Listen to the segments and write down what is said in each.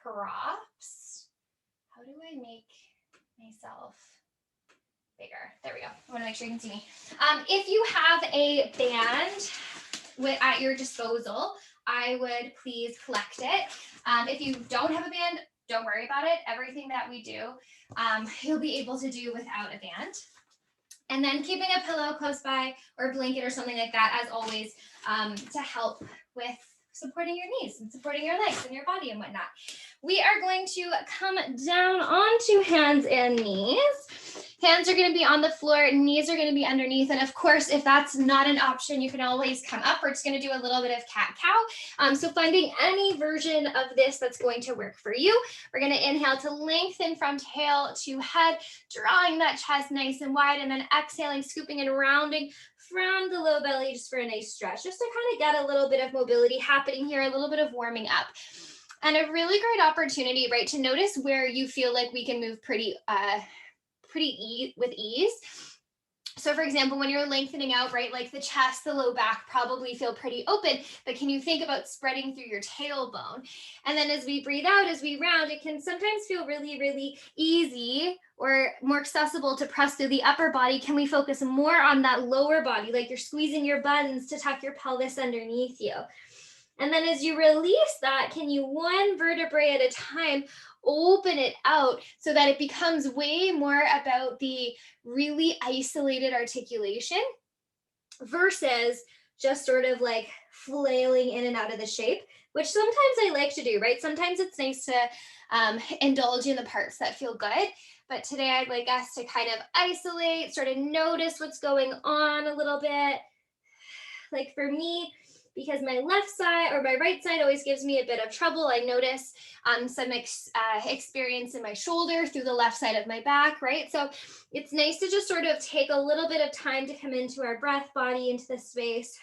props. How do I make myself bigger? There we go. I want to make sure you can see me. If you have a band at your disposal, I would please collect it. If you don't have a band, don't worry about it. Everything that we do, you'll be able to do without a band. And then keeping a pillow close by or a blanket or something like that, as always, to help with supporting your knees and supporting your legs and your body and whatnot. We are going to come down onto hands and knees. Hands are going to be on the floor, knees are going to be underneath. And of course, if that's not an option, you can always come up. We're just going to do a little bit of cat-cow. So finding any version of this that's going to work for you. We're going to inhale to lengthen from tail to head, drawing that chest nice and wide, and then exhaling, scooping and rounding from the low belly just for a nice stretch, just to kind of get a little bit of mobility happening here, a little bit of warming up. And a really great opportunity, right, to notice where you feel like we can move with ease. So for example, when you're lengthening out, right, like the chest, the low back probably feel pretty open, but can you think about spreading through your tailbone? And then as we breathe out, as we round, it can sometimes feel really, really easy or more accessible to press through the upper body. Can we focus more on that lower body, like you're squeezing your buttons to tuck your pelvis underneath you? And then as you release that, can you one vertebrae at a time open it out so that it becomes way more about the really isolated articulation versus just sort of like flailing in and out of the shape, which sometimes I like to do, right? Sometimes it's nice to indulge in the parts that feel good. But today I'd like us to kind of isolate, sort of notice what's going on a little bit. Like for me, because my left side or my right side always gives me a bit of trouble, I notice some experience in my shoulder through the left side of my back, right? So it's nice to just sort of take a little bit of time to come into our breath body, into the space,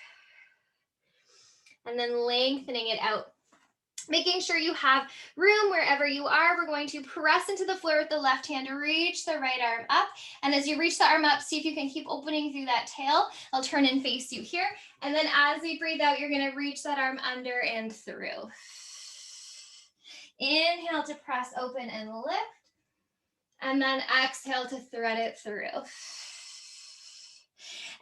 and then lengthening it out. Making sure you have room wherever you are. We're going to press into the floor with the left hand, reach the right arm up. And as you reach the arm up, see if you can keep opening through that tail. I'll turn and face you here. And then as we breathe out, you're going to reach that arm under and through. Inhale to press open and lift. And then exhale to thread it through.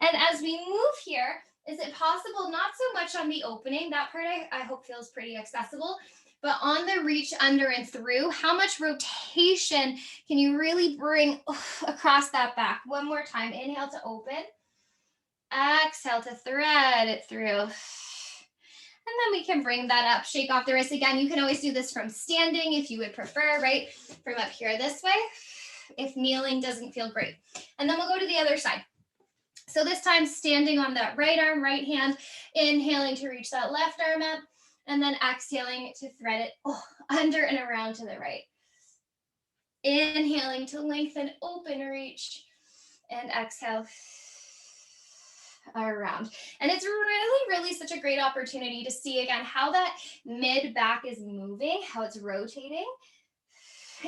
And as we move here, is it possible, not so much on the opening, that part I hope feels pretty accessible, but on the reach under and through, how much rotation can you really bring across that back? One more time, inhale to open, exhale to thread it through. And then we can bring that up, shake off the wrist. Again, you can always do this from standing if you would prefer, right? From up here this way, if kneeling doesn't feel great. And then we'll go to the other side. So this time standing on that right arm, right hand, inhaling to reach that left arm up, and then exhaling to thread it under and around to the right. Inhaling to lengthen, open, reach, and exhale around. And it's really, really such a great opportunity to see again how that mid back is moving, how it's rotating.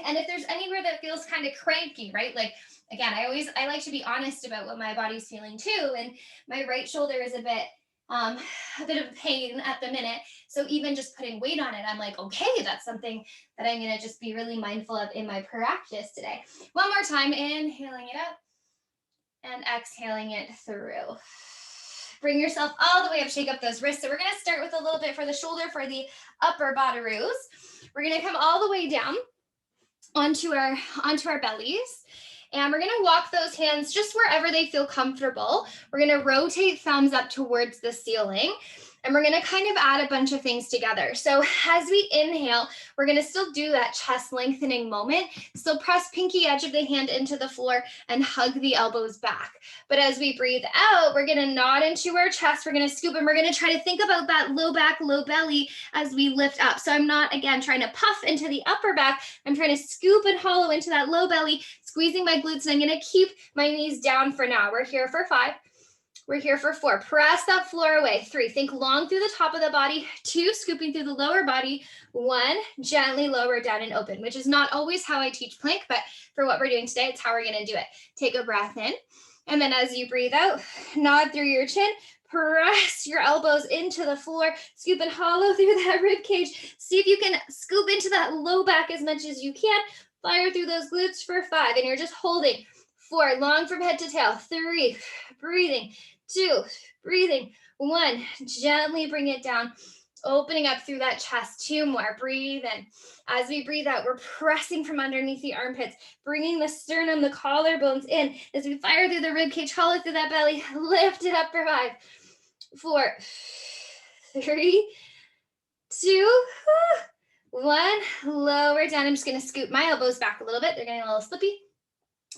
And if there's anywhere that feels kind of cranky, right? Like, again, I like to be honest about what my body's feeling too. And my right shoulder is a bit of pain at the minute. So even just putting weight on it, I'm like, okay, that's something that I'm going to just be really mindful of in my practice today. One more time, inhaling it up and exhaling it through. Bring yourself all the way up, shake up those wrists. So we're going to start with a little bit for the shoulder for the upper body roos. We're going to come all the way down onto our bellies. And we're going to walk those hands just wherever they feel comfortable. We're going to rotate thumbs up towards the ceiling. And we're going to kind of add a bunch of things together. So as we inhale, we're going to still do that chest lengthening moment. Still press pinky edge of the hand into the floor and hug the elbows back. But as we breathe out, we're going to nod into our chest. We're going to scoop and we're going to try to think about that low back, low belly as we lift up. So I'm not, again, trying to puff into the upper back. I'm trying to scoop and hollow into that low belly, squeezing my glutes. And I'm going to keep my knees down for now. We're here for 5. We're here for 4. Press that floor away. 3, think long through the top of the body. 2, scooping through the lower body. 1, gently lower down and open, which is not always how I teach plank, but for what we're doing today, it's how we're going to do it. Take a breath in. And then as you breathe out, nod through your chin, Press your elbows into the floor, scoop and hollow through that rib cage. See if you can scoop into that low back as much as you can. Fire through those glutes for 5, and you're just holding. 4, long from head to tail. 3, breathing. 2, breathing. 1, gently bring it down, opening up through that chest. 2 more, breathe in. As we breathe out, we're pressing from underneath the armpits, bringing the sternum, the collarbones in. As we fire through the rib cage, hollow through that belly, lift it up for 5, 4, 3, 2, 1. Lower down. I'm just going to scoop my elbows back a little bit. They're getting a little slippy.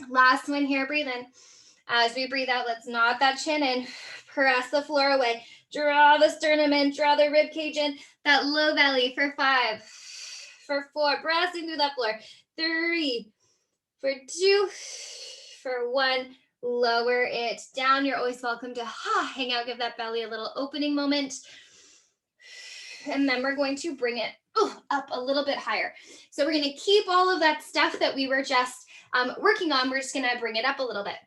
Last one here, breathe in. As we breathe out, let's nod that chin in, press the floor away, draw the sternum in, draw the rib cage in, that low belly for 5, for 4, pressing through that floor, 3, for 2, for 1, lower it down. You're always welcome to hang out, give that belly a little opening moment. And then we're going to bring it up a little bit higher. So we're going to keep all of that stuff that we were just working on. We're just going to bring it up a little bit.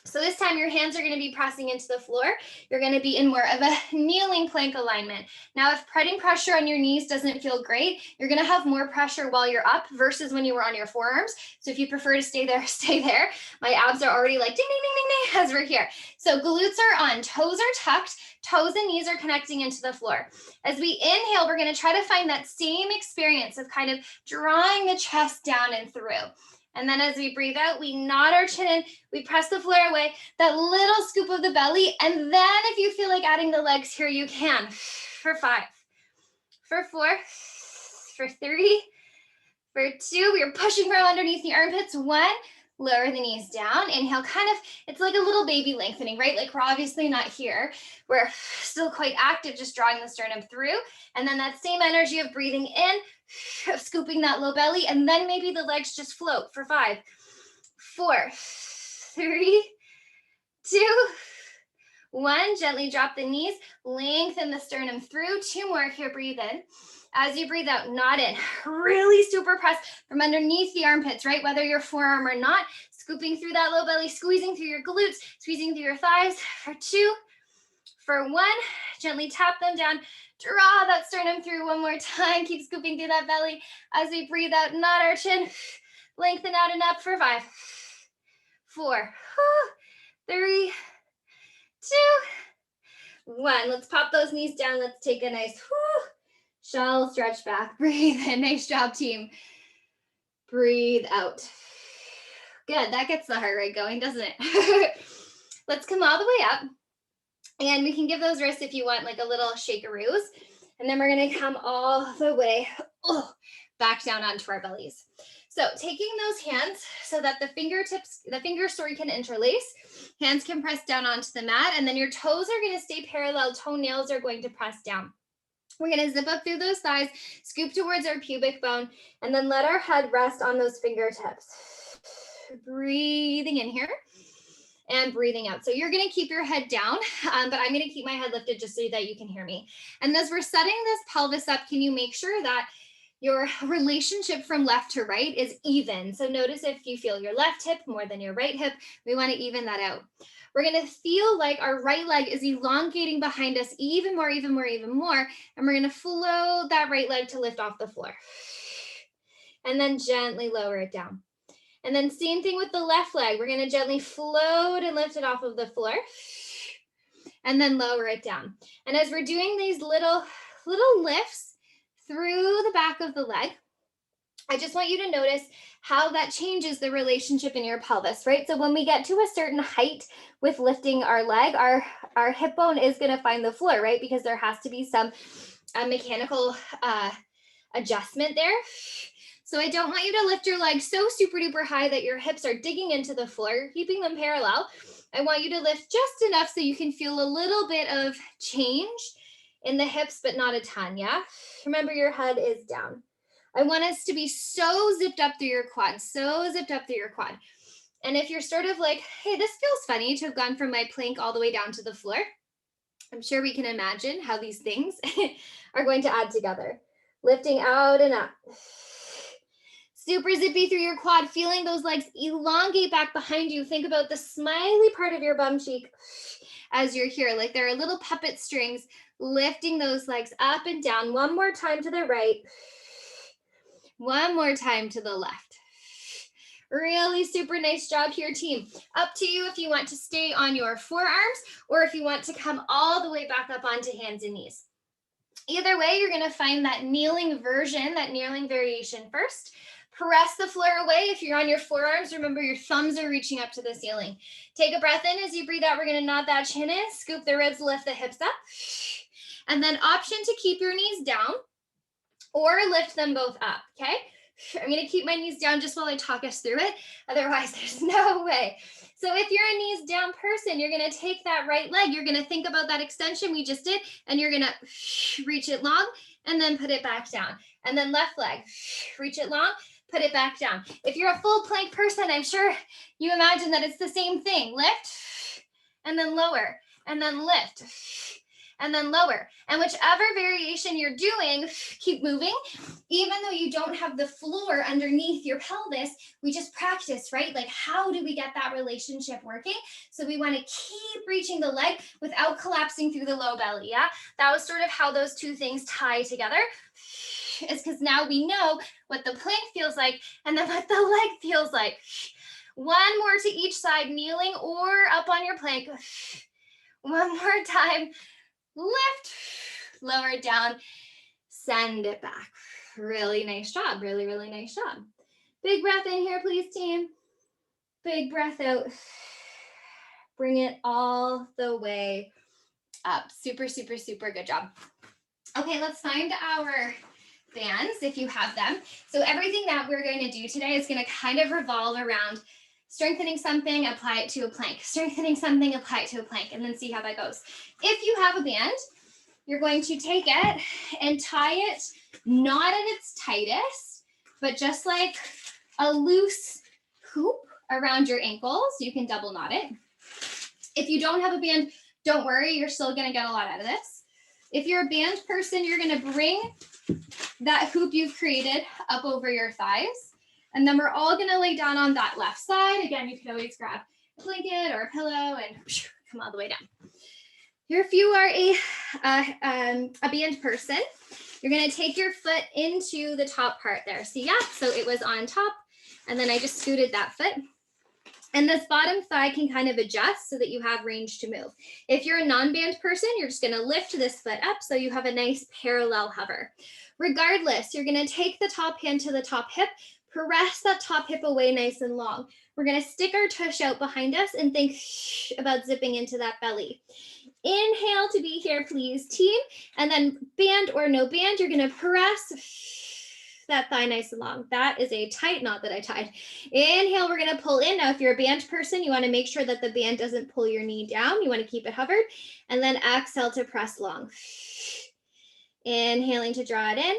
So this time your hands are going to be pressing into the floor. You're going to be in more of a kneeling plank alignment. Now, if putting pressure on your knees doesn't feel great, you're going to have more pressure while you're up versus when you were on your forearms. So if you prefer to stay there, stay there. My abs are already like ding, ding, ding, ding, ding as we're here. So glutes are on, toes are tucked, toes and knees are connecting into the floor. As we inhale, we're going to try to find that same experience of kind of drawing the chest down and through. And then as we breathe out, we nod our chin in, we press the floor away, that little scoop of the belly. And then if you feel like adding the legs here, you can. For 5, for 4, for 3, for 2. We are pushing from underneath the armpits. 1, lower the knees down. Inhale, kind of, it's like a little baby lengthening, right? Like we're obviously not here. We're still quite active, just drawing the sternum through. And then that same energy of breathing in, of scooping that low belly, and then maybe the legs just float for 5, 4, 3, 2, 1. Gently drop the knees, lengthen the sternum through. 2 more here, breathe in. As you breathe out, nod in. Really super press from underneath the armpits, right? Whether you're forearm or not, scooping through that low belly, squeezing through your glutes, squeezing through your thighs. For 2, for 1, gently tap them down. Draw that sternum through 1 more time. Keep scooping through that belly. As we breathe out, nod our chin. Lengthen out and up for 5, 4, 3, 2, 1. Let's pop those knees down. Let's take a nice shallow stretch back. Breathe in. Nice job, team. Breathe out. Good. That gets the heart rate going, doesn't it? Let's come all the way up. And we can give those wrists, if you want, like a little shakeroos. And then we're going to come all the way back down onto our bellies. So taking those hands so that the fingertips, the fingers, can interlace. Hands can press down onto the mat. And then your toes are going to stay parallel. Toenails are going to press down. We're going to zip up through those thighs, scoop towards our pubic bone, and then let our head rest on those fingertips. Breathing in here. And breathing out. So you're going to keep your head down, but I'm going to keep my head lifted just so that you can hear me. And as we're setting this pelvis up, can you make sure that your relationship from left to right is even? So notice if you feel your left hip more than your right hip, we want to even that out. We're going to feel like our right leg is elongating behind us even more, even more, even more. And we're going to float that right leg to lift off the floor. And then gently lower it down. And then same thing with the left leg. We're going to gently float and lift it off of the floor and then lower it down. And as we're doing these little lifts through the back of the leg, I just want you to notice how that changes the relationship in your pelvis, right? So when we get to a certain height with lifting our leg, our hip bone is going to find the floor, right? Because there has to be some mechanical adjustment there. So I don't want you to lift your legs so super duper high that your hips are digging into the floor, keeping them parallel. I want you to lift just enough so you can feel a little bit of change in the hips, but not a ton, yeah? Remember, your head is down. I want us to be so zipped up through your quad, so zipped up through your quad. And if you're sort of like, hey, this feels funny to have gone from my plank all the way down to the floor, I'm sure we can imagine how these things are going to add together. Lifting out and up. Super zippy through your quad, feeling those legs elongate back behind you. Think about the smiley part of your bum cheek as you're here, like there are little puppet strings lifting those legs up and down. One more time to the right. One more time to the left. Really super nice job here, team. Up to you if you want to stay on your forearms or if you want to come all the way back up onto hands and knees. Either way, you're going to find that kneeling version, that kneeling variation first. Press the floor away. If you're on your forearms, remember your thumbs are reaching up to the ceiling. Take a breath in. As you breathe out, we're going to nod that chin in, scoop the ribs, lift the hips up. And then option to keep your knees down or lift them both up, okay? I'm going to keep my knees down just while I talk us through it. Otherwise, there's no way. So if you're a knees down person, you're going to take that right leg. You're going to think about that extension we just did, and you're going to reach it long and then put it back down. And then left leg, reach it long, put it back down. If you're a full plank person, I'm sure you imagine that it's the same thing. Lift and then lower and then lift and then lower. And whichever variation you're doing, keep moving. Even though you don't have the floor underneath your pelvis, we just practice, right? Like, how do we get that relationship working? So we want to keep reaching the leg without collapsing through the low belly, yeah? That was sort of how those two things tie together. It's because now we know what the plank feels like and then what the leg feels like. One more to each side, kneeling or up on your plank. One more time. Lift, lower it down, send it back. Really nice job. Really, really nice job. Big breath in here, please, team. Big breath out. Bring it all the way up. Super, super, super good job. Okay, let's find our bands if you have them. So everything that we're going to do today is going to kind of revolve around strengthening something, apply it to a plank. Strengthening something, apply it to a plank, and then see how that goes. If you have a band, you're going to take it and tie it not at its tightest, but just like a loose hoop around your ankles. You can double knot it. If you don't have a band, don't worry, you're still going to get a lot out of this. If you're a band person, you're going to bring that hoop you've created up over your thighs. And then we're all going to lay down on that left side. Again, you can always grab a blanket or a pillow and come all the way down. Here, if you are a band person, you're going to take your foot into the top part there. See, yeah, so it was on top, and then I just scooted that foot. And this bottom thigh can kind of adjust so that you have range to move. If you're a non-band person, you're just going to lift this foot up so you have a nice parallel hover. Regardless, you're going to take the top hand to the top hip, press that top hip away nice and long. We're going to stick our tush out behind us and think about zipping into that belly. Inhale to be here, please, team. And then band or no band, you're going to press that thigh nice and long. That is a tight knot that I tied. Inhale, we're going to pull in. Now, if you're a band person, you want to make sure that the band doesn't pull your knee down. You want to keep it hovered. And then exhale to press long. Inhaling to draw it in.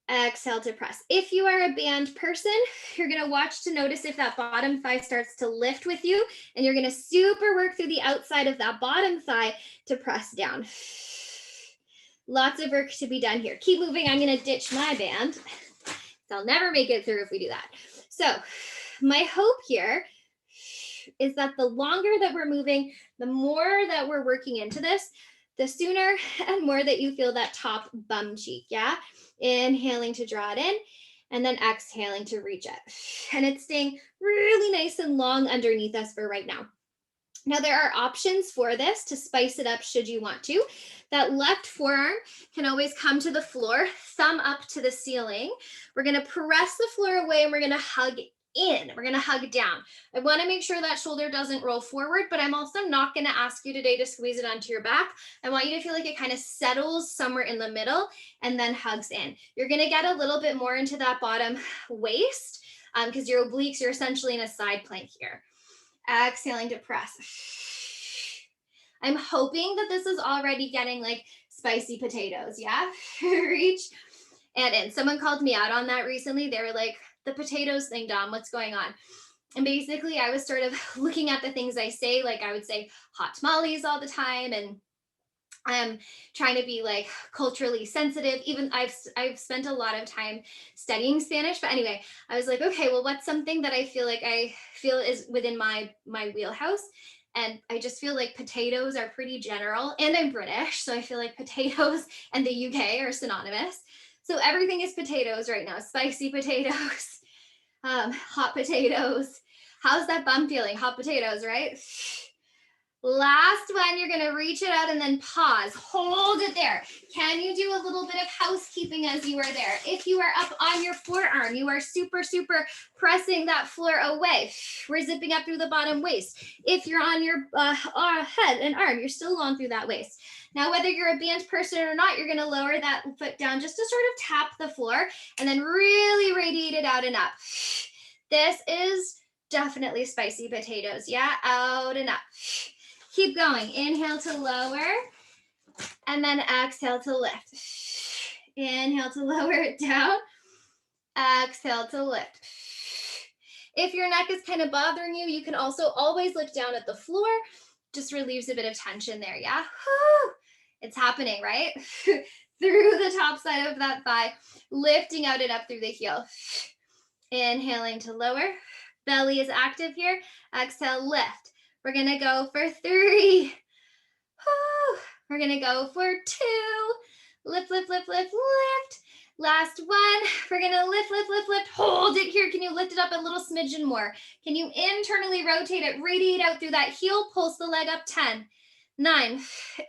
Exhale to press. If you are a band person, you're going to watch to notice if that bottom thigh starts to lift with you, and you're going to super work through the outside of that bottom thigh to press down. Lots of work to be done here. Keep moving. I'm going to ditch my band. So I'll never make it through if we do that. So my hope here is that the longer that we're moving, the more that we're working into this, the sooner and more that you feel that top bum cheek, yeah? Inhaling to draw it in, and then exhaling to reach it. And it's staying really nice and long underneath us for right now. Now, there are options for this to spice it up should you want to. That left forearm can always come to the floor, thumb up to the ceiling. We're going to press the floor away, and we're going to hug in. We're going to hug down. I want to make sure that shoulder doesn't roll forward, but I'm also not going to ask you today to squeeze it onto your back. I want you to feel like it kind of settles somewhere in the middle and then hugs in. You're going to get a little bit more into that bottom waist because your obliques are essentially in a side plank here. Exhaling to press. I'm hoping that this is already getting like spicy potatoes. Yeah. Reach and in. Someone called me out on that recently. They were like, the potatoes thing, Dom, what's going on? And basically I was sort of looking at the things I say, like I would say hot tamales all the time. And I'm trying to be like culturally sensitive. Even I've spent a lot of time studying Spanish, but anyway, I was like, okay, well, what's something that I feel is within my wheelhouse? And I just feel like potatoes are pretty general, and I'm British, so I feel like potatoes and the UK are synonymous. So everything is potatoes right now. Spicy potatoes, hot potatoes. How's that bum feeling? Hot potatoes, right? Last one, you're gonna reach it out and then pause. Hold it there. Can you do a little bit of housekeeping as you are there? If you are up on your forearm, you are super, super pressing that floor away. We're zipping up through the bottom waist. If you're on your head and arm, you're still long through that waist. Now, whether you're a band person or not, you're gonna lower that foot down just to sort of tap the floor and then really radiate it out and up. This is definitely spicy potatoes. Yeah, out and up. Keep going. Inhale to lower, and then exhale to lift. Inhale to lower it down. Exhale to lift. If your neck is kind of bothering you, you can also always look down at the floor. Just relieves a bit of tension there, yeah? Whew. It's happening, right? Through the top side of that thigh, lifting out and up through the heel. Inhaling to lower. Belly is active here. Exhale, lift. We're gonna go for 3. Whew. We're gonna go for 2. Lift, lift, lift, lift, lift. Last one. We're gonna lift, lift, lift, lift. Hold it here. Can you lift it up a little smidgen more? Can you internally rotate it? Radiate out through that heel. Pulse the leg up. 10, 9,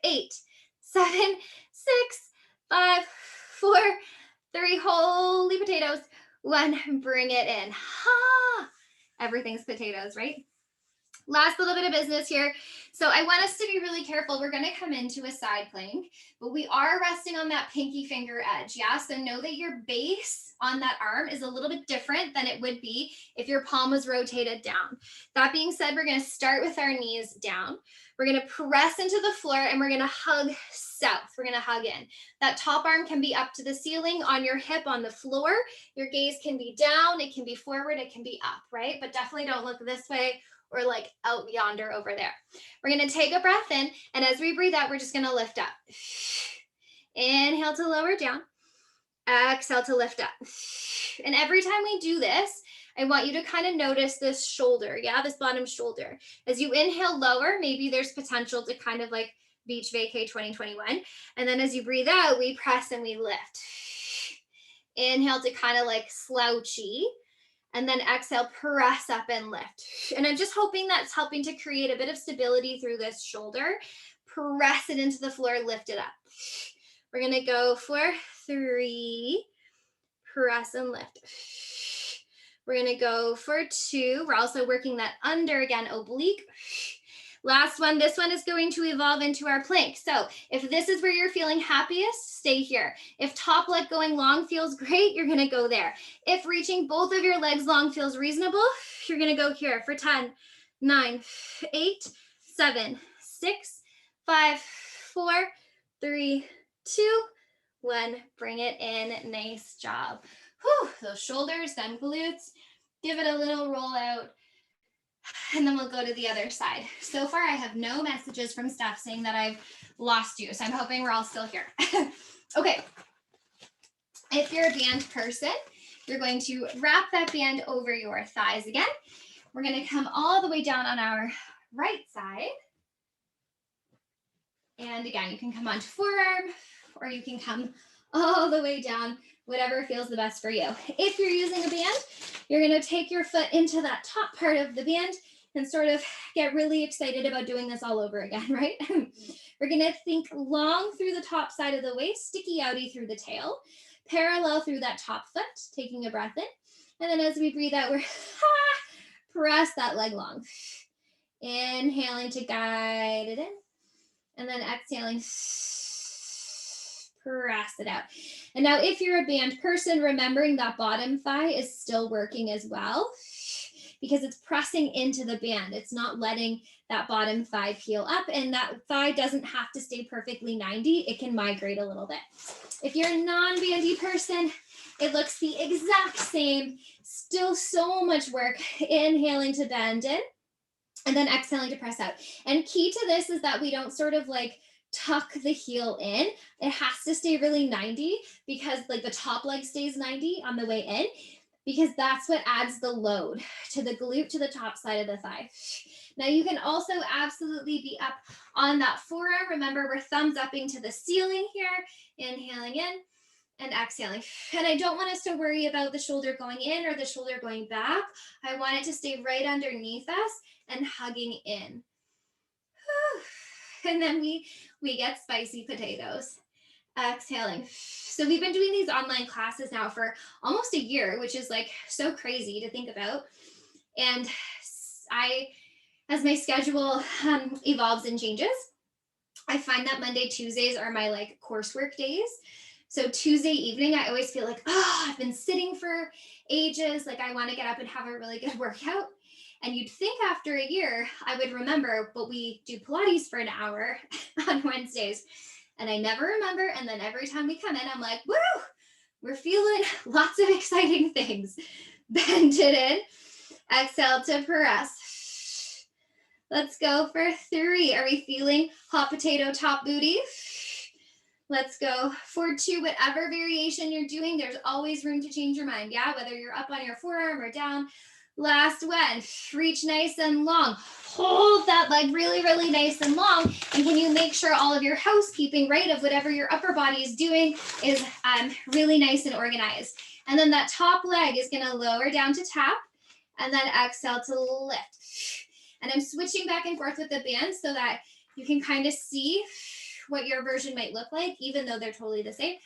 8, 7, 6, 5, 4, 3. Holy potatoes. 1. Bring it in. Ha! Everything's potatoes, right? Last little bit of business here. So I want us to be really careful. We're going to come into a side plank, but we are resting on that pinky finger edge. Yeah. So know that your base on that arm is a little bit different than it would be if your palm was rotated down. That being said, we're going to start with our knees down. We're going to press into the floor and we're going to hug south. We're going to hug in. That top arm can be up to the ceiling on your hip on the floor. Your gaze can be down. It can be forward. It can be up, right? But definitely don't look this way or like out yonder over there. We're going to take a breath in, and as we breathe out, we're just going to lift up. Inhale to lower down. Exhale to lift up. And every time we do this, I want you to kind of notice this shoulder, yeah, this bottom shoulder. As you inhale lower, maybe there's potential to kind of like beach vacay 2021. And then as you breathe out, we press and we lift. Inhale to kind of like slouchy. And then exhale, press up and lift. And I'm just hoping that's helping to create a bit of stability through this shoulder. Press it into the floor, lift it up. We're going to go for 3. Press and lift. We're going to go for 2. We're also working that under again, oblique. Last one, this one is going to evolve into our plank. So if this is where you're feeling happiest, stay here. If top leg going long feels great, you're gonna go there. If reaching both of your legs long feels reasonable, you're gonna go here for 10, 9, 8, 7, 6, 5, 4, 3, 2, 1. Bring it in, nice job. Whew, those shoulders, them glutes, give it a little roll out. And then we'll go to the other side. So far, I have no messages from Steph saying that I've lost you. So I'm hoping we're all still here. Okay. If you're a band person, you're going to wrap that band over your thighs again. We're going to come all the way down on our right side. And again, you can come onto forearm, or you can come all the way down, whatever feels the best for you. If you're using a band, you're going to take your foot into that top part of the band and sort of get really excited about doing this all over again, right? We're going to think long through the top side of the waist, sticky outy through the tail, parallel through that top foot, taking a breath in. And then as we breathe out, we're press that leg long. Inhaling to guide it in. And then exhaling, press it out. And now if you're a band person, remembering that bottom thigh is still working as well because it's pressing into the band. It's not letting that bottom thigh peel up, and that thigh doesn't have to stay perfectly 90. It can migrate a little bit. If you're a non-bandy person, it looks the exact same. Still so much work. Inhaling to bend in. And then exhaling to press out. And key to this is that we don't sort of like tuck the heel in. It has to stay really 90 because like the top leg stays 90 on the way in, because that's what adds the load to the glute, to the top side of the thigh. Now you can also absolutely be up on that forearm. Remember, we're thumbs upping to the ceiling here, inhaling in and exhaling. And I don't want us to worry about the shoulder going in or the shoulder going back. I want it to stay right underneath us and hugging in. And then we get spicy potatoes. Exhaling. So we've been doing these online classes now for almost a year, which is like so crazy to think about. And as my schedule evolves and changes, I find that Monday, Tuesdays are my like coursework days. So Tuesday evening, I always feel like, oh, I've been sitting for ages. Like I want to get up and have a really good workout. And you'd think after a year, I would remember, but we do Pilates for an hour on Wednesdays. And I never remember. And then every time we come in, I'm like, woo, we're feeling lots of exciting things. Bend it in. Exhale to press. Let's go for 3. Are we feeling hot potato top booty? Let's go for 2. Whatever variation you're doing, there's always room to change your mind. Yeah, whether you're up on your forearm or down. Last one. Reach nice and long. Hold that leg really, really nice and long. And can you make sure all of your housekeeping, right, of whatever your upper body is doing is really nice and organized. And then that top leg is going to lower down to tap and then exhale to lift. And I'm switching back and forth with the band so that you can kind of see what your version might look like, even though they're totally the same.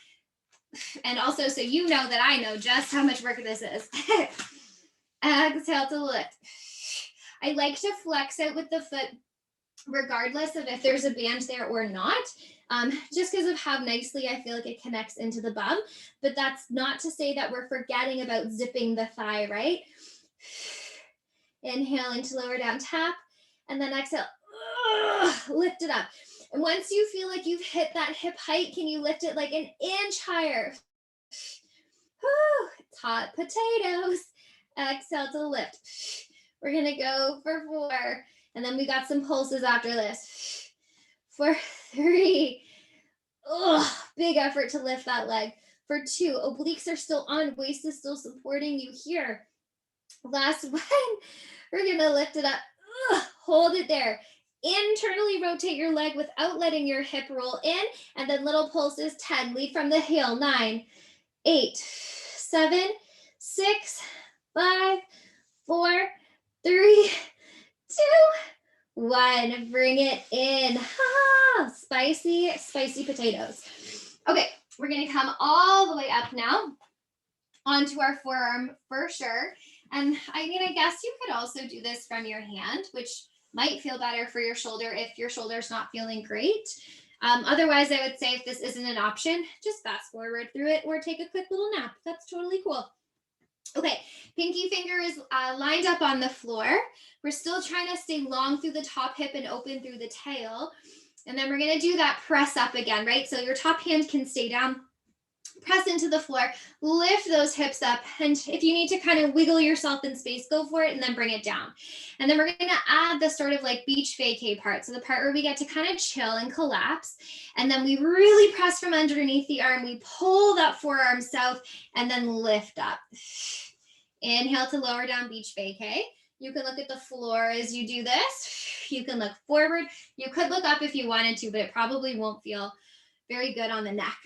And also so you know that I know just how much work this is. Exhale to lift. I like to flex out with the foot regardless of if there's a band there or not, just because of how nicely I feel like it connects into the bum. But that's not to say that we're forgetting about zipping the thigh, right? Inhaling to lower down, tap, and then exhale, lift it up. And once you feel like you've hit that hip height, can you lift it like an inch higher? It's hot potatoes. Exhale to lift. We're going to go for 4. And then we got some pulses after this. For 3. Big effort to lift that leg. For 2, obliques are still on. Waist is still supporting you here. Last one. We're going to lift it up. Hold it there. Internally rotate your leg without letting your hip roll in. And then little pulses. 10. Lead from the heel. 9, 8, 7, 6, 5, 4, 3, 2, 1. Bring it in. Spicy, spicy potatoes. Okay, we're going to come all the way up now onto our forearm for sure. And I mean, I guess you could also do this from your hand, which might feel better for your shoulder if your shoulder's not feeling great. Otherwise, I would say if this isn't an option, just fast forward through it or take a quick little nap. That's totally cool. Okay, pinky finger is lined up on the floor. We're still trying to stay long through the top hip and open through the tail. And then we're going to do that press up again, right? So your top hand can stay down. Press into the floor, lift those hips up. And if you need to kind of wiggle yourself in space, go for it and then bring it down. And then we're going to add the sort of like beach vacay part. So the part where we get to kind of chill and collapse. And then we really press from underneath the arm. We pull that forearm south and then lift up. Inhale to lower down beach vacay. You can look at the floor as you do this. You can look forward. You could look up if you wanted to, but it probably won't feel very good on the neck.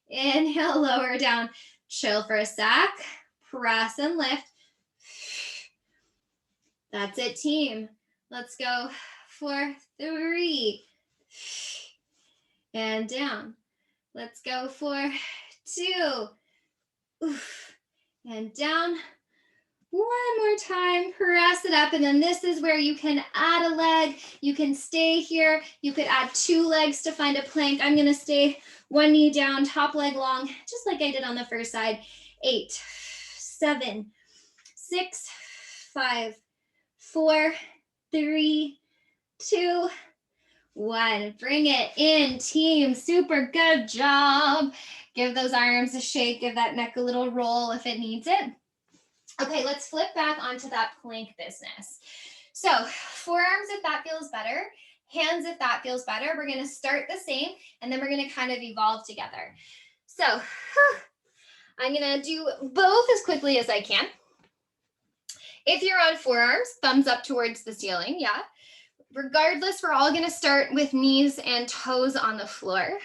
Inhale, lower down, chill for a sec, press and lift. That's it, team. Let's go for 3. And down. Let's go for 2. And down. One more time, press it up. And then this is where you can add a leg. You can stay here. You could add 2 legs to find a plank. I'm going to stay 1 knee down, top leg long, just like I did on the first side. 8, 7, 6, 5, 4, 3, 2, 1. Bring it in, team. Super good job. Give those arms a shake. Give that neck a little roll if it needs it. Okay, let's flip back onto that plank business. So forearms, if that feels better, Hands, if that feels better. We're going to start the same, and then we're going to kind of evolve together. So I'm going to do both as quickly as I can. If you're on forearms, thumbs up towards the ceiling, yeah. Regardless, we're all going to start with knees and toes on the floor.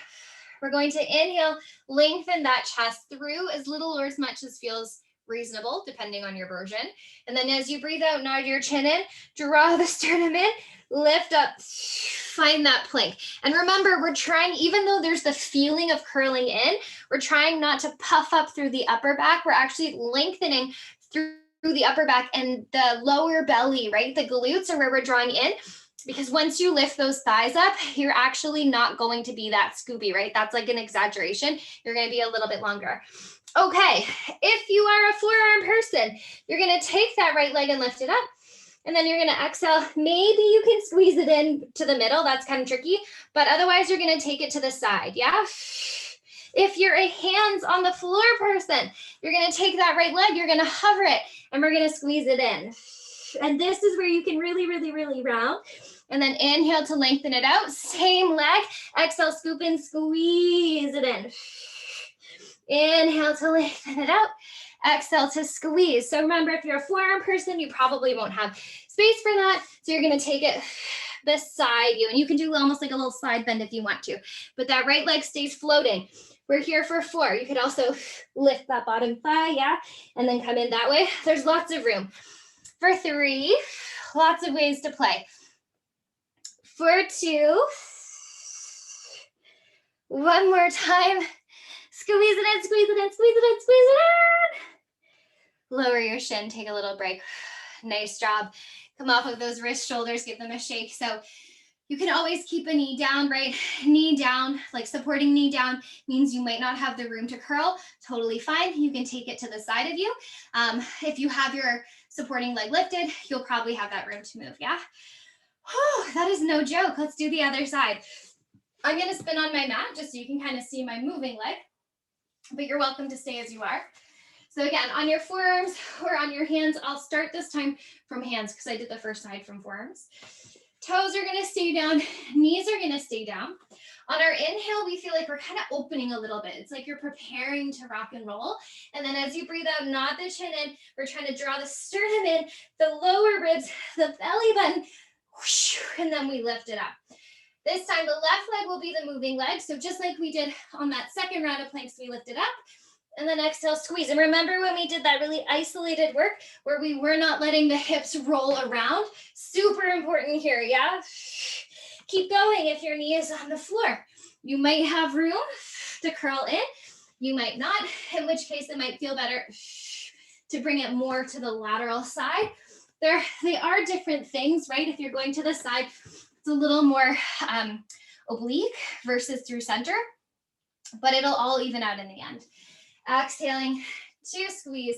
We're going to inhale, lengthen that chest through as little or as much as feels reasonable, depending on your version. And then as you breathe out, nod your chin in, draw the sternum in, lift up, find that plank. And remember, we're trying, even though there's the feeling of curling in, we're trying not to puff up through the upper back. We're actually lengthening through the upper back and the lower belly, right? The glutes are where we're drawing in. Because once you lift those thighs up, you're actually not going to be that scoopy, right? That's like an exaggeration. You're going to be a little bit longer. Okay, if you are a forearm person, you're going to take that right leg and lift it up. And then you're going to exhale. Maybe you can squeeze it in to the middle. That's kind of tricky. But otherwise, you're going to take it to the side, yeah? If you're a hands on the floor person, you're going to take that right leg, you're going to hover it, and we're going to squeeze it in. And this is where you can really, really, really round. And then inhale to lengthen it out. Same leg. Exhale, scoop in, squeeze it in. Inhale to lengthen it out. Exhale to squeeze. So remember, if you're a forearm person, you probably won't have space for that. So you're going to take it beside you. And you can do almost like a little side bend if you want to. But that right leg stays floating. We're here for 4. You could also lift that bottom thigh, yeah, and then come in that way. There's lots of room. For 3, lots of ways to play. For 2, one more time. Squeeze it in, squeeze it in, squeeze it in, squeeze it in. Lower your shin, take a little break. Nice job. Come off of those wrist shoulders, give them a shake. So you can always keep a knee down, right? Knee down, like supporting knee down means you might not have the room to curl. Totally fine. You can take it to the side of you. If you have your supporting leg lifted, you'll probably have that room to move, yeah? Whew, that is no joke. Let's do the other side. I'm going to spin on my mat just so you can kind of see my moving leg, but you're welcome to stay as you are. So again, on your forearms or on your hands, I'll start this time from hands because I did the first side from forearms. Toes are going to stay down, knees are going to stay down. On our inhale, we feel like we're kind of opening a little bit. It's like you're preparing to rock and roll. And then as you breathe out, nod the chin in. We're trying to draw the sternum in, the lower ribs, the belly button, whoosh, and then we lift it up. This time, the left leg will be the moving leg. So just like we did on that second round of planks, we lift it up. And then exhale, squeeze. And remember when we did that really isolated work where we were not letting the hips roll around? Super important here, yeah? Keep going if your knee is on the floor. You might have room to curl in. You might not, in which case it might feel better to bring it more to the lateral side. They are different things, right? If you're going to the side, it's a little more oblique versus through center, but it'll all even out in the end. Exhaling to squeeze.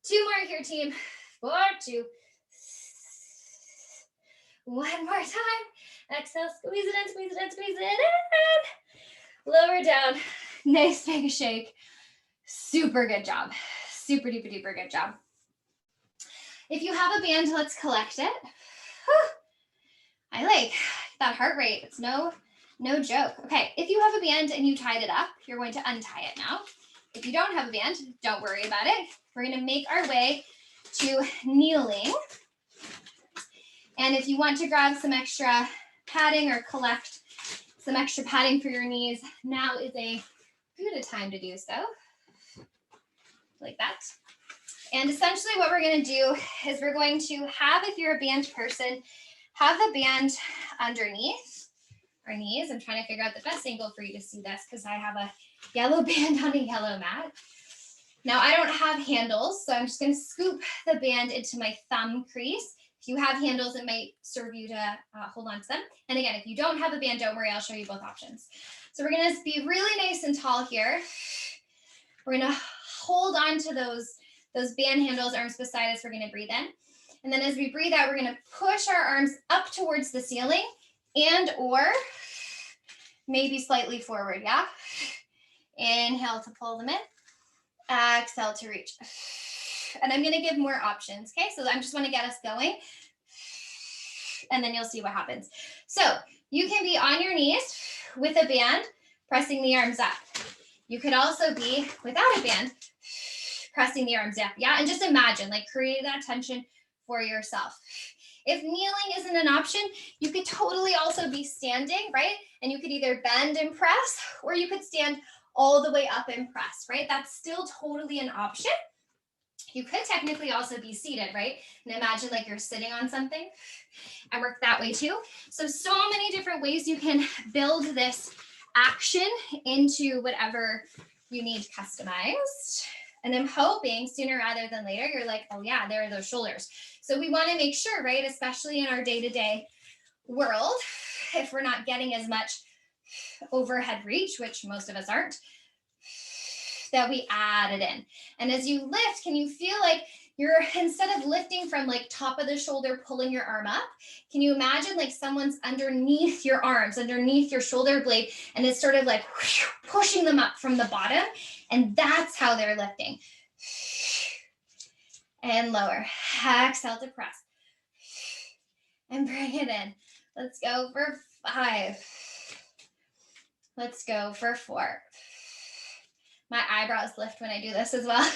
2 more here, team. 4, 2. One more time. Exhale, squeeze it in, squeeze it in, squeeze it in. Lower down. Nice big shake. Super good job. Super duper duper good job. If you have a band, let's collect it. I like that heart rate. It's no joke. Okay, if you have a band and you tied it up, you're going to untie it now. If you don't have a band, don't worry about it. We're going to make our way to kneeling. And if you want to grab some extra padding or collect some extra padding for your knees, now is a good time to do so. Like that. And essentially what we're going to do is we're going to have, if you're a band person, have the band underneath our knees. I'm trying to figure out the best angle for you to see this because I have a yellow band on a yellow mat. Now I don't have handles, so I'm just going to scoop the band into my thumb crease. If you have handles, it might serve you to hold on to them. And again, if you don't have a band, don't worry, I'll show you both options. So we're going to be really nice and tall here. We're going to hold on to those band handles, arms beside us. We're going to breathe in. And then as we breathe out, we're going to push our arms up towards the ceiling and or maybe slightly forward, yeah? Inhale to pull them in. Exhale to reach. And I'm going to give more options, okay? So I just want to get us going. and then you'll see what happens. So you can be on your knees with a band, pressing the arms up. You could also be without a band, pressing the arms up. Yeah, and just imagine, like, create that tension for yourself. If kneeling isn't an option, you could totally also be standing, right? And you could either bend and press, or you could stand all the way up and press, right? That's still totally an option. You could technically also be seated, right? And imagine like you're sitting on something and work that way too. So many different ways you can build this action into whatever you need customized. And I'm hoping sooner rather than later, you're like, oh yeah, there are those shoulders. So we want to make sure, right, especially in our day-to-day world, if we're not getting as much overhead reach, which most of us aren't, that we add it in. And as you lift, can you feel like you're, instead of lifting from like top of the shoulder, pulling your arm up, can you imagine like someone's underneath your arms, underneath your shoulder blade, and it's sort of like pushing them up from the bottom, and that's how they're lifting. And lower. Exhale to press. And bring it in. Let's go for 5. Let's go for 4. My eyebrows lift when I do this as well.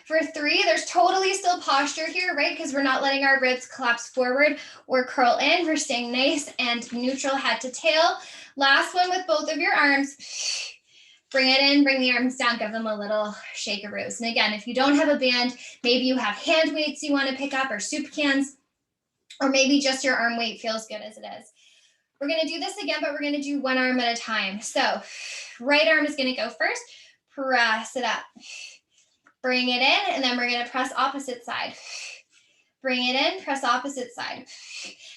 For 3, there's totally still posture here, right? Because we're not letting our ribs collapse forward or curl in. We're staying nice and neutral head to tail. Last one with both of your arms. Bring it in, bring the arms down, give them a little shake-a-roos. And again, if you don't have a band, maybe you have hand weights you want to pick up or soup cans, or maybe just your arm weight feels good as it is. We're going to do this again, but we're going to do one arm at a time. So right arm is going to go first. Press it up. Bring it in, and then we're going to press opposite side. Bring it in, press opposite side.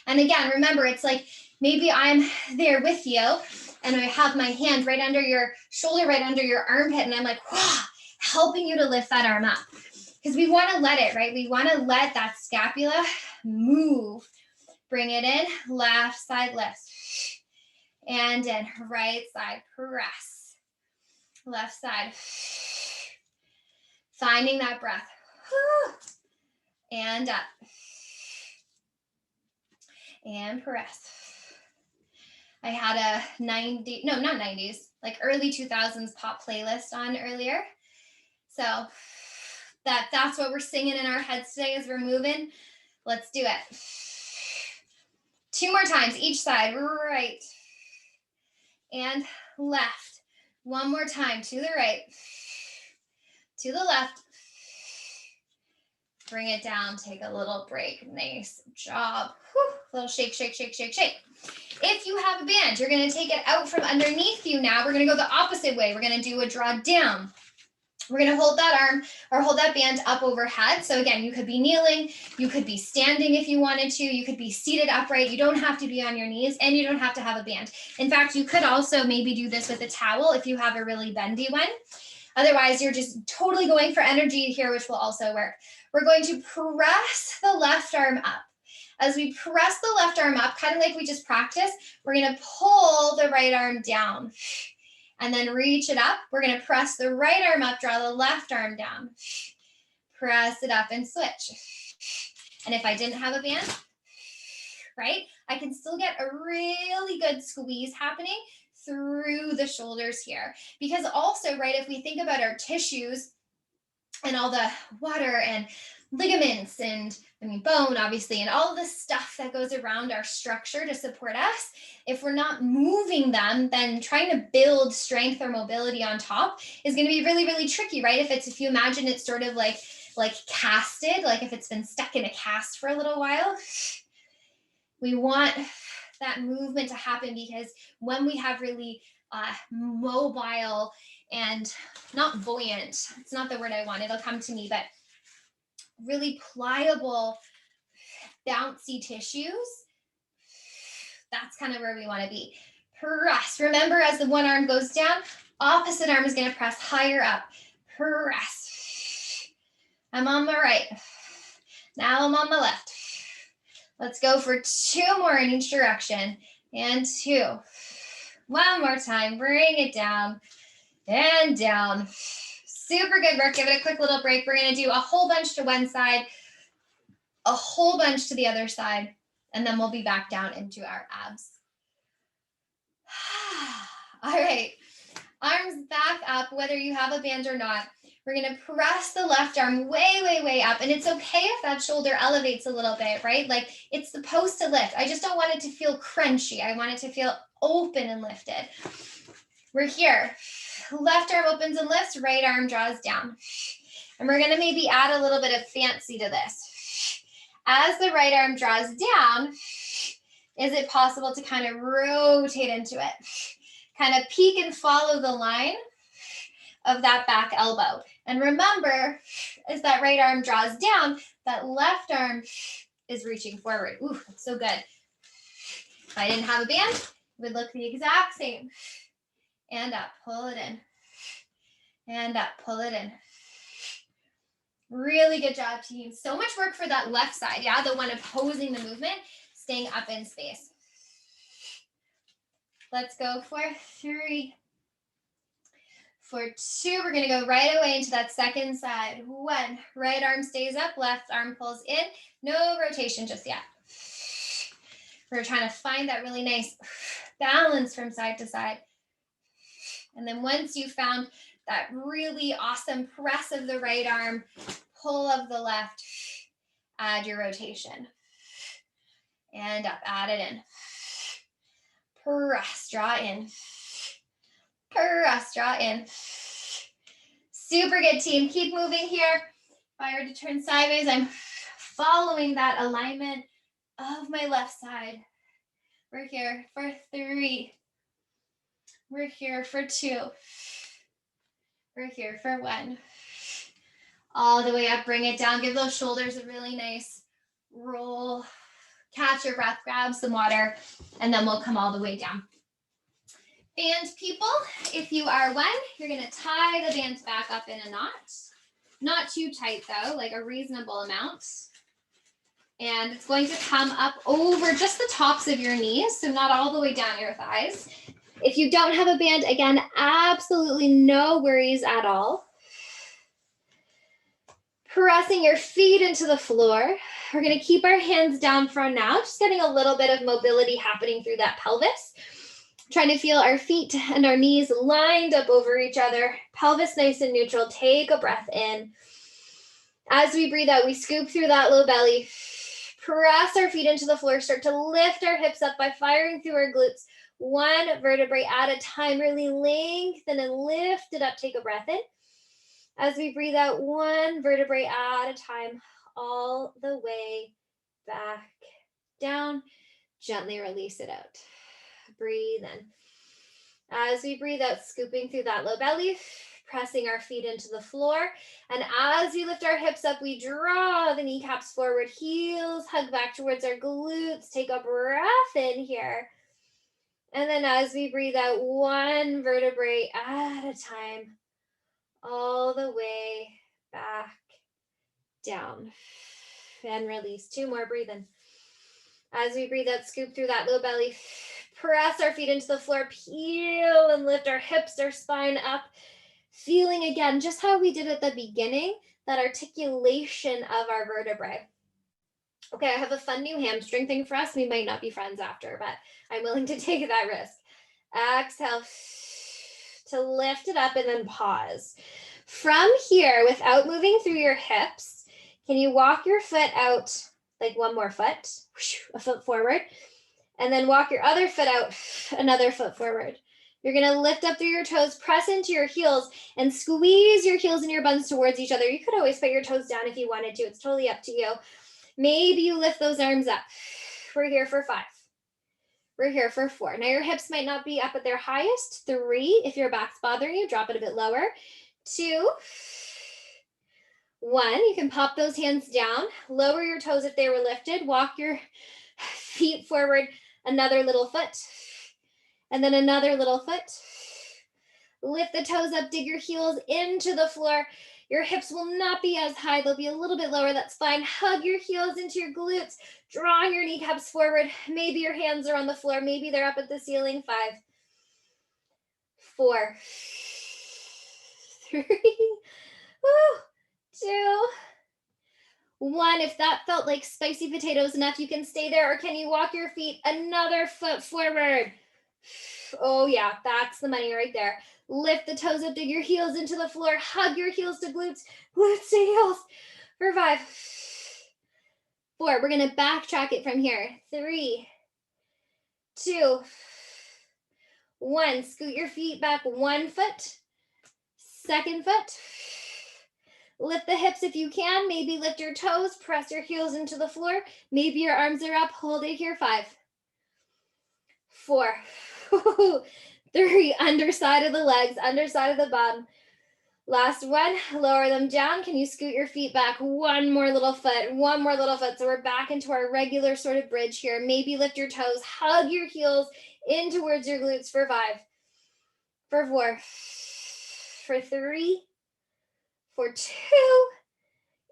And again, remember, it's like maybe I'm there with you, and I have my hand right under your shoulder, right under your armpit, and I'm like, wow, helping you to lift that arm up. Because we want to let it, right? We want to let that scapula move. Bring it in, left side lift. And in, right side, press. Left side. Finding that breath. And up. And press. I had a not 90s, like early 2000s pop playlist on earlier. So that's what we're singing in our heads today as we're moving. Let's do it. 2 more times, each side, right and left. 1 more time, to the right, to the left. Bring it down, take a little break. Nice job. Whew. Little shake, shake, shake, shake, shake. If you have a band, you're going to take it out from underneath you now. We're going to go the opposite way. We're going to do a draw down. We're going to hold that arm or hold that band up overhead. So again, you could be kneeling, you could be standing if you wanted to, you could be seated upright. You don't have to be on your knees, and you don't have to have a band. In fact, you could also maybe do this with a towel if you have a really bendy one. Otherwise, you're just totally going for energy here, which will also work. We're going to press the left arm up. As we press the left arm up, kind of like we just practiced, we're going to pull the right arm down. And then reach it up. We're going to press the right arm up, draw the left arm down. Press it up and switch. And if I didn't have a band, right, I can still get a really good squeeze happening through the shoulders here. Because also, right, if we think about our tissues and all the water and ligaments and bone, obviously, and all the stuff that goes around our structure to support us, if we're not moving them, then trying to build strength or mobility on top is going to be really, really tricky, right? If you imagine it's sort of like casted, like if it's been stuck in a cast for a little while, we want that movement to happen, because when we have really mobile and not buoyant, it's not the word I want, it'll come to me, but really pliable, bouncy tissues, that's kind of where we want to be. Press. Remember, as the one arm goes down, opposite arm is going to press higher up. Press. I'm on the right. Now I'm on the left. Let's go for 2 more in each direction. And 2. 1 more time. Bring it down and down. Super good work. Give it a quick little break. We're going to do a whole bunch to one side, a whole bunch to the other side, And then we'll be back down into our abs. All right, arms back up, whether you have a band or not. We're gonna press the left arm way, way, way up. And it's okay if that shoulder elevates a little bit, right? Like it's supposed to lift. I just don't want it to feel crunchy. I want it to feel open and lifted. We're here. Left arm opens and lifts, right arm draws down. And we're gonna maybe add a little bit of fancy to this. As the right arm draws down, is it possible to kind of rotate into it? Kind of peek and follow the line of that back elbow. And remember, as that right arm draws down, that left arm is reaching forward. Ooh, that's so good. If I didn't have a band, it would look the exact same. And up, pull it in. And up, pull it in. Really good job, team. So much work for that left side, yeah? The one opposing the movement, staying up in space. Let's go for 3. For 2, we're gonna go right away into that second side. 1, right arm stays up, left arm pulls in. No rotation just yet. We're trying to find that really nice balance from side to side. And then once you found that really awesome press of the right arm, pull of the left, add your rotation. And up, add it in. Press, draw in. Press, draw in. Super good, team. Keep moving here. If I were to turn sideways, I'm following that alignment of my left side. We're here for 3. We're here for 2. We're here for 1. All the way up, bring it down. Give those shoulders a really nice roll. Catch your breath, grab some water, and then we'll come all the way down. Band people, if you are 1, you're gonna tie the bands back up in a knot. Not too tight though, like a reasonable amount. And it's going to come up over just the tops of your knees, so not all the way down your thighs. If you don't have a band, again, absolutely no worries at all. Pressing your feet into the floor. We're gonna keep our hands down for now, just getting a little bit of mobility happening through that pelvis. Trying to feel our feet and our knees lined up over each other. Pelvis nice and neutral. Take a breath in. As we breathe out, we scoop through that low belly. Press our feet into the floor. Start to lift our hips up by firing through our glutes. 1 vertebrae at a time. Really lengthen and lift it up. Take a breath in. As we breathe out, 1 vertebrae at a time, all the way back down. Gently release it out. Breathe in. As we breathe out, scooping through that low belly, pressing our feet into the floor. And as we lift our hips up, we draw the kneecaps forward, heels hug back towards our glutes. Take a breath in here. And then as we breathe out, 1 vertebrae at a time, all the way back down. And release. 2 more, breathe in. As we breathe out, scoop through that low belly, press our feet into the floor, peel and lift our hips, our spine up. Feeling again, just how we did at the beginning, that articulation of our vertebrae. Okay, I have a fun new hamstring thing for us. We might not be friends after, but I'm willing to take that risk. Exhale to lift it up and then pause. From here, without moving through your hips, can you walk your foot out like 1 more foot, a foot forward, and then walk your other foot out, another foot forward. You're gonna lift up through your toes, press into your heels, and squeeze your heels and your buns towards each other. You could always put your toes down if you wanted to. It's totally up to you. Maybe you lift those arms up. We're here for 5. We're here for 4. Now your hips might not be up at their highest. 3, if your back's bothering you, drop it a bit lower. 2, 1, you can pop those hands down, lower your toes if they were lifted, walk your feet forward, another little foot, and then another little foot. Lift the toes up, dig your heels into the floor. Your hips will not be as high, they'll be a little bit lower, that's fine. Hug your heels into your glutes, drawing your kneecaps forward. Maybe your hands are on the floor, maybe they're up at the ceiling. 5, 4, 3, 2, 1. If that felt like spicy potatoes enough, you can stay there, or can you walk your feet another foot forward? Oh yeah, that's the money right there. Lift the toes up, dig your heels into the floor, hug your heels to glutes, glutes to heels for 5, 4. We're gonna backtrack it from here. 3, 2, 1. Scoot your feet back 1 foot, 2nd foot. Lift the hips if you can. Maybe lift your toes, press your heels into the floor. Maybe your arms are up, hold it here. 5, 4, 3. Underside of the legs, underside of the bum. Last one, lower them down. Can you scoot your feet back 1 more little foot, 1 more little foot? So we're back into our regular sort of bridge here. Maybe lift your toes, hug your heels in towards your glutes for 5, for 4, for 3, for 2,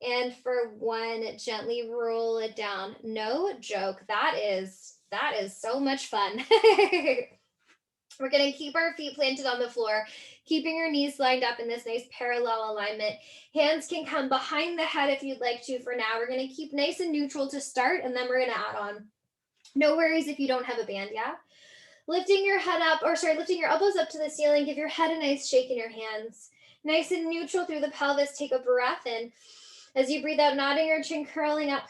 and for 1. Gently roll it down. No joke. That is so much fun. We're going to keep our feet planted on the floor, keeping your knees lined up in this nice parallel alignment. Hands can come behind the head if you'd like to for now. We're going to keep nice and neutral to start, and then we're going to add on. No worries if you don't have a band, yeah? Lifting your head up, lifting your elbows up to the ceiling. Give your head a nice shake in your hands. Nice and neutral through the pelvis. Take a breath in. As you breathe out, nodding your chin, curling up,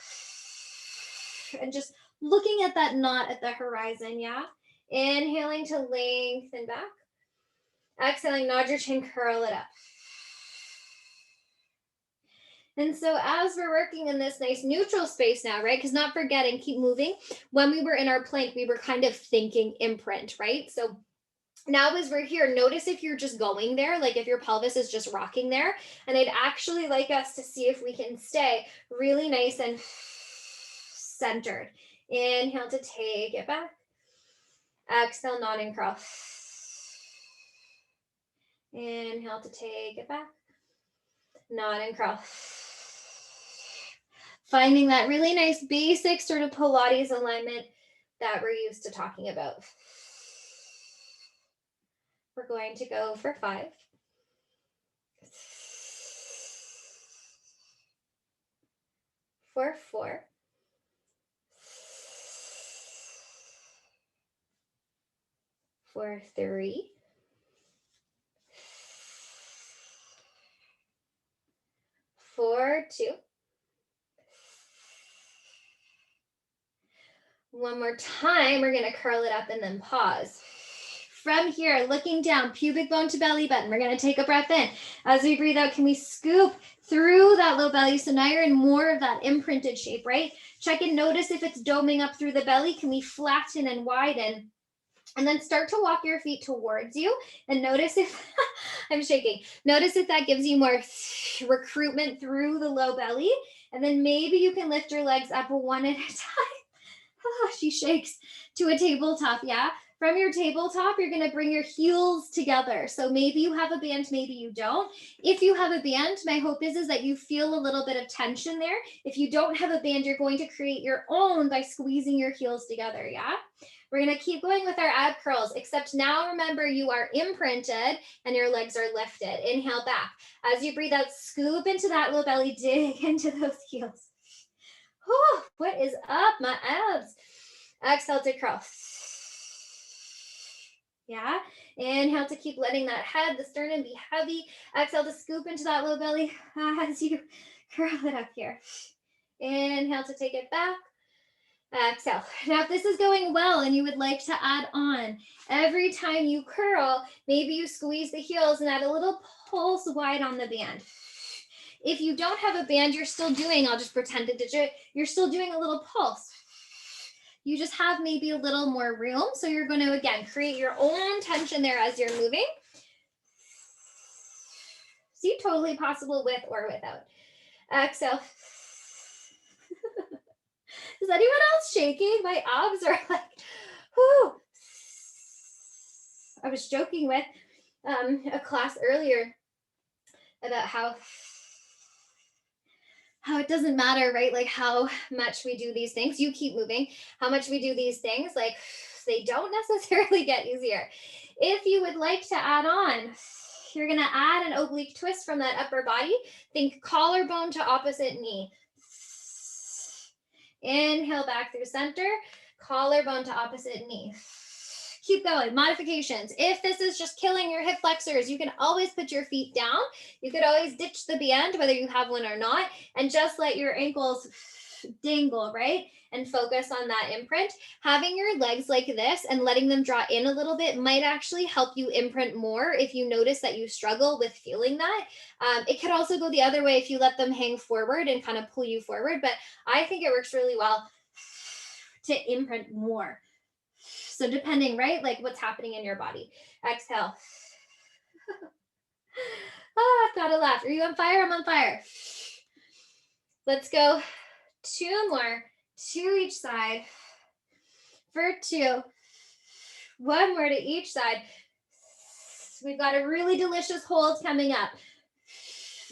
and just looking at that knot at the horizon, yeah? Inhaling to lengthen back. Exhaling, nod your chin, curl it up. And so as we're working in this nice neutral space now, right? Because not forgetting, keep moving. When we were in our plank, we were kind of thinking imprint, right? So now as we're here, notice if you're just going there, like if your pelvis is just rocking there. And I'd actually like us to see if we can stay really nice and centered. Inhale to take it back. Exhale, nod and curl. Inhale to take it back. Nod and curl. Finding that really nice basic sort of Pilates alignment that we're used to talking about. We're going to go for 5. For 4. For 3. For 2. One more time, we're gonna curl it up and then pause. From here, looking down, pubic bone to belly button. We're gonna take a breath in. As we breathe out, can we scoop through that low belly? So now you're in more of that imprinted shape, right? Check and notice if it's doming up through the belly. Can we flatten and widen? And then start to walk your feet towards you and notice if, I'm shaking, notice if that gives you more recruitment through the low belly. And then maybe you can lift your legs up 1 at a time. She shakes to a tabletop, yeah? From your tabletop, you're gonna bring your heels together. So maybe you have a band, maybe you don't. If you have a band, my hope is that you feel a little bit of tension there. If you don't have a band, you're going to create your own by squeezing your heels together, yeah? We're gonna keep going with our ab curls, except now remember you are imprinted and your legs are lifted. Inhale back. As you breathe out, scoop into that low belly, dig into those heels. Whew, what is up, my abs? Exhale to curl. Yeah, inhale to keep letting that head, the sternum be heavy. Exhale to scoop into that low belly as you curl it up here. Inhale to take it back. Exhale. Now, if this is going well and you would like to add on, every time you curl, maybe you squeeze the heels and add a little pulse wide on the band. If you don't have a band, you're still doing, I'll just pretend to digit, you're still doing a little pulse. You just have maybe a little more room. So you're going to, again, create your own tension there as you're moving. See, totally possible with or without. Exhale. Is anyone else shaking? My abs are like, whoo. I was joking with a class earlier about how it doesn't matter, right? Like how much we do these things, you keep moving, how much we do these things, like they don't necessarily get easier. If you would like to add on, you're gonna add an oblique twist from that upper body. Think collarbone to opposite knee. Inhale back through center, collarbone to opposite knee. Keep going. Modifications. If this is just killing your hip flexors, you can always put your feet down. You could always ditch the band, whether you have one or not, and just let your ankles dangle, right? And focus on that imprint. Having your legs like this and letting them draw in a little bit might actually help you imprint more if you notice that you struggle with feeling that. It could also go the other way if you let them hang forward and kind of pull you forward, but I think it works really well to imprint more. So depending, right, like what's happening in your body. Exhale. I've got to laugh. Are you on fire? I'm on fire. Let's go 2 more, 2 each side for 2. 1 more to each side. We've got a really delicious hold coming up.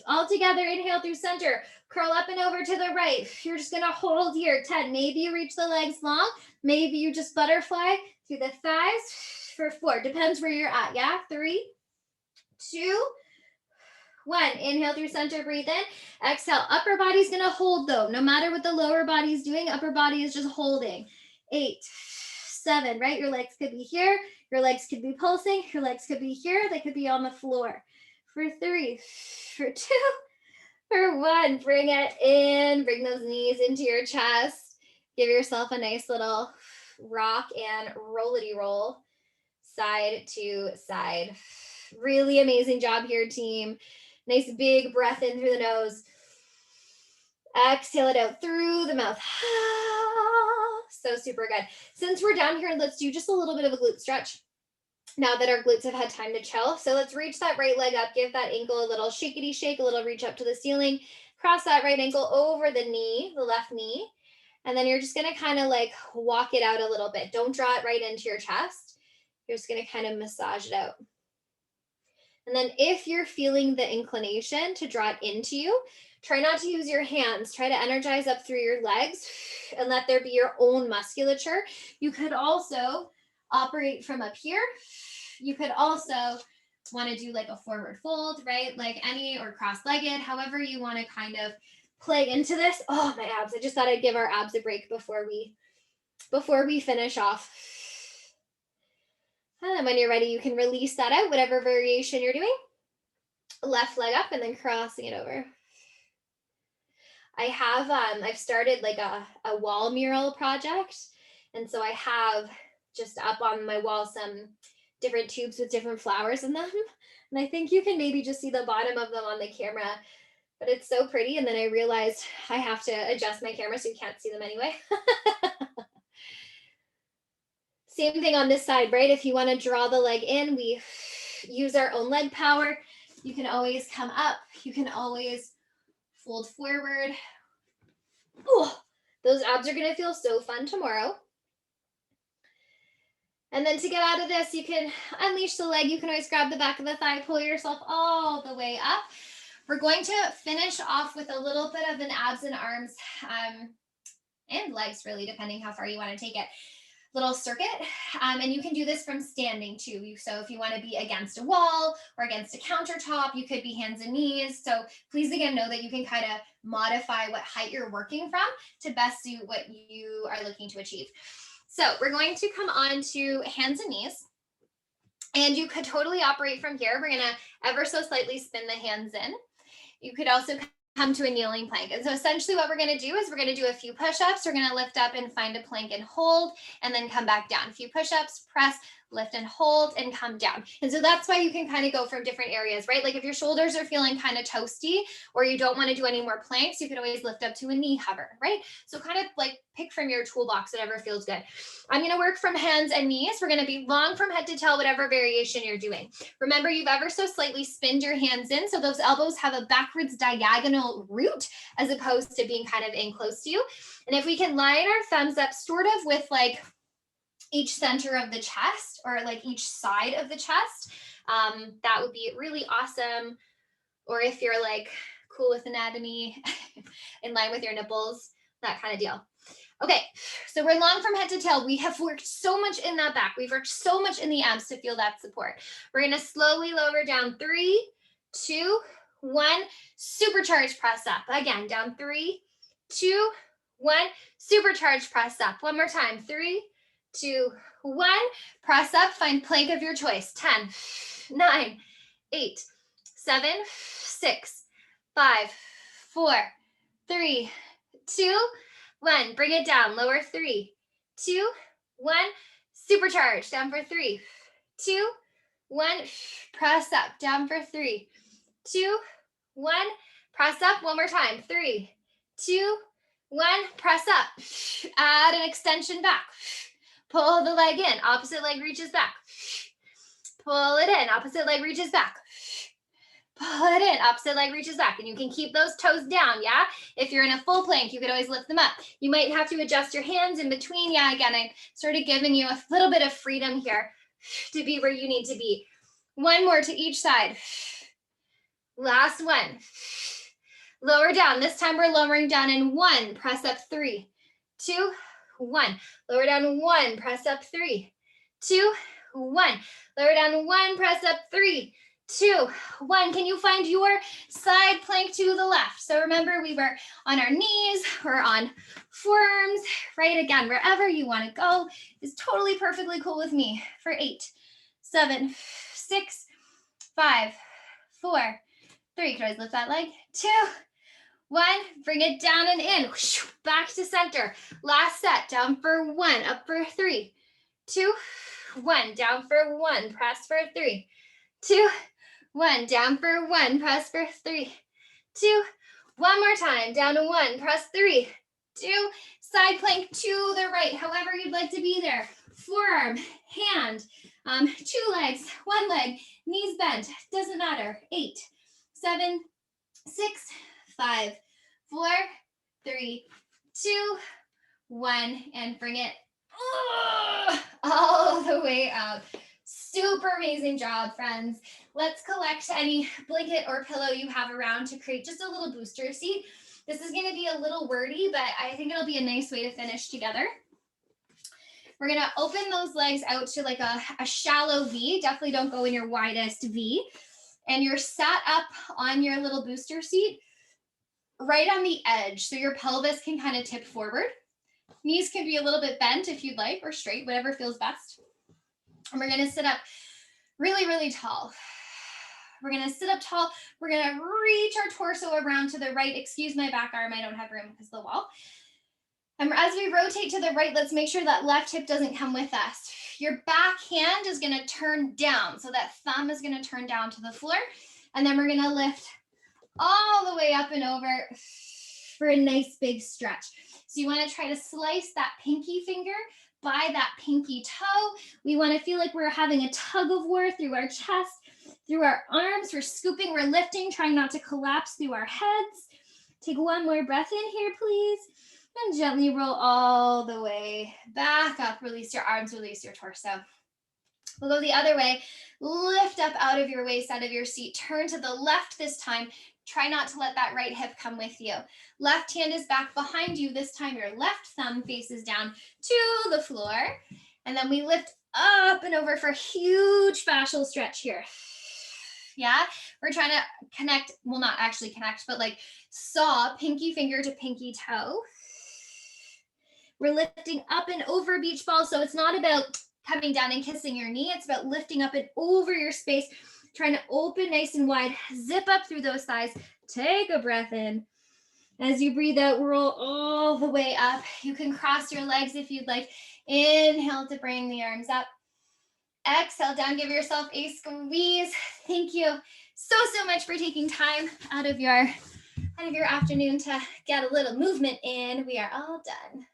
All together, inhale through center. Curl up and over to the right. You're just going to hold here. 10. Maybe you reach the legs long. Maybe you just butterfly through the thighs for 4. Depends where you're at. Yeah. 3, 2, 1. Inhale through center. Breathe in. Exhale. Upper body's going to hold though. No matter what the lower body is doing, upper body is just holding. 8, 7. Right. Your legs could be here. Your legs could be pulsing. Your legs could be here. They could be on the floor. For 3, for 2, for 1. Bring it in. Bring those knees into your chest. Give yourself a nice little rock and rollity roll, side to side. Really amazing job here, team. Nice big breath in through the nose. Exhale it out through the mouth. So super good. Since we're down here, let's do just a little bit of a glute stretch. Now that our glutes have had time to chill. So let's reach that right leg up, give that ankle a little shakety shake, a little reach up to the ceiling, cross that right ankle over the knee, the left knee. And then you're just gonna kind of like walk it out a little bit. Don't draw it right into your chest. You're just gonna kind of massage it out. And then if you're feeling the inclination to draw it into you, try not to use your hands. Try to energize up through your legs and let there be your own musculature. You could also operate from up here. You could also want to do like a forward fold, right? Like any, or cross-legged, however you want to kind of play into this. Oh, my abs. I just thought I'd give our abs a break before we finish off. And then when you're ready, you can release that out, whatever variation you're doing. Left leg up and then crossing it over. I've started like a wall mural project. And so I have just up on my wall some different tubes with different flowers in them. And I think you can maybe just see the bottom of them on the camera, but it's so pretty. And then I realized I have to adjust my camera so you can't see them anyway. Same thing on this side, right? If you want to draw the leg in, we use our own leg power. You can always come up. You can always fold forward. Oh, those abs are going to feel so fun tomorrow. And then to get out of this, you can unleash the leg. You can always grab the back of the thigh, pull yourself all the way up. We're going to finish off with a little bit of an abs and arms and legs, really, depending how far you want to take it. Little circuit, and you can do this from standing too. So if you want to be against a wall or against a countertop, you could be hands and knees. So please again know that you can kind of modify what height you're working from to best suit what you are looking to achieve. So we're going to come on to hands and knees, and you could totally operate from here. We're going to ever so slightly spin the hands in. You could also come to a kneeling plank. And so essentially what we're going to do is we're going to do a few push-ups. We're going to lift up and find a plank and hold, and then come back down. A few push-ups, press, lift and hold, and come down. And so that's why you can kind of go from different areas, right? Like if your shoulders are feeling kind of toasty, or you don't want to do any more planks, you could always lift up to a knee hover, right? So kind of like pick from your toolbox, whatever feels good. I'm going to work from hands and knees. We're going to be long from head to toe, whatever variation you're doing. Remember, you've ever so slightly spinned your hands in, so those elbows have a backwards diagonal root as opposed to being kind of in close to you. And if we can line our thumbs up sort of with like each center of the chest, or like each side of the chest, that would be really awesome. Or if you're like cool with anatomy, in line with your nipples, that kind of deal. Okay, so we're long from head to tail. We have worked so much in that back. We've worked so much in the abs to feel that support. We're gonna slowly lower down. 3, 2, 1, supercharged press up. Again, down 3, 2, 1. Supercharged press up. One more time. 3, 2, 1. Press up. Find plank of your choice. 10, 9, 8, 7, 6, 5, 4, 3, 2, 1. Bring it down. Lower 3, 2, 1. Supercharge. Down for 3, 2, 1. Press up. Down for 3, 2, 1. Press up. One more time. 3, 2, 1. Press up. Add an extension back. Pull the leg in. Opposite leg reaches back. Pull it in. Opposite leg reaches back. Pull it in. Opposite leg reaches back. And you can keep those toes down, yeah? If you're in a full plank, you could always lift them up. You might have to adjust your hands in between. Yeah, again, I'm sort of giving you a little bit of freedom here to be where you need to be. One more to each side. Last one. Lower down. This time we're lowering down in 1. Press up 3, 2, 1. Lower down 1. Press up 3, 2, 1. Lower down 1. Press up 3, 2, 1. Can you find your side plank to the left? So remember, we were on our knees, we're on forearms, right? Again, wherever you want to go is totally perfectly cool with me. For 8, 7, 6, 5, 4, 3. Can I lift that leg? 2, 1. Bring it down and in. Back to center. Last set. Down for 1. Up for 3, 2, 1. Down for 1. Press for 3, 2, 1. Down for 1. Press for 3, 2. One more time. Down to 1. Press 3, 2. Side plank to the right. However you'd like to be there. Forearm, hand, 2 legs, 1 leg, knees bent. Doesn't matter. 8, 7, 6, 5, 4, 3, 2, 1, and bring it all the way up. Super amazing job, friends. Let's collect any blanket or pillow you have around to create just a little booster seat. This is going to be a little wordy, but I think it'll be a nice way to finish together. We're going to open those legs out to like a shallow V. Definitely don't go in your widest V. And you're sat up on your little booster seat right on the edge. So your pelvis can kind of tip forward. Knees can be a little bit bent if you'd like, or straight, whatever feels best. And we're going to sit up really, really tall. We're going to sit up tall. We're going to reach our torso around to the right. Excuse my back arm. I don't have room because of the wall. And as we rotate to the right, let's make sure that left hip doesn't come with us. Your back hand is going to turn down. So that thumb is going to turn down to the floor. And then we're going to lift all the way up and over for a nice big stretch. So you want to try to slice that pinky finger by that pinky toe. We want to feel like we're having a tug of war through our chest, through our arms. We're scooping, we're lifting, trying not to collapse through our heads. Take one more breath in here, please. And gently roll all the way back up. Release your arms, release your torso. We'll go the other way. Lift up out of your waist, out of your seat. Turn to the left this time. Try not to let that right hip come with you. Left hand is back behind you. This time your left thumb faces down to the floor. And then we lift up and over for a huge fascial stretch here. Yeah, we're trying to connect, well, not actually connect, but like saw pinky finger to pinky toe. We're lifting up and over beach ball. So it's not about coming down and kissing your knee. It's about lifting up and over your space, trying to open nice and wide, zip up through those thighs. Take a breath in. As you breathe out, roll all the way up. You can cross your legs if you'd like. Inhale to bring the arms up. Exhale down, give yourself a squeeze. Thank you so much for taking time out of your afternoon to get a little movement in. We are all done.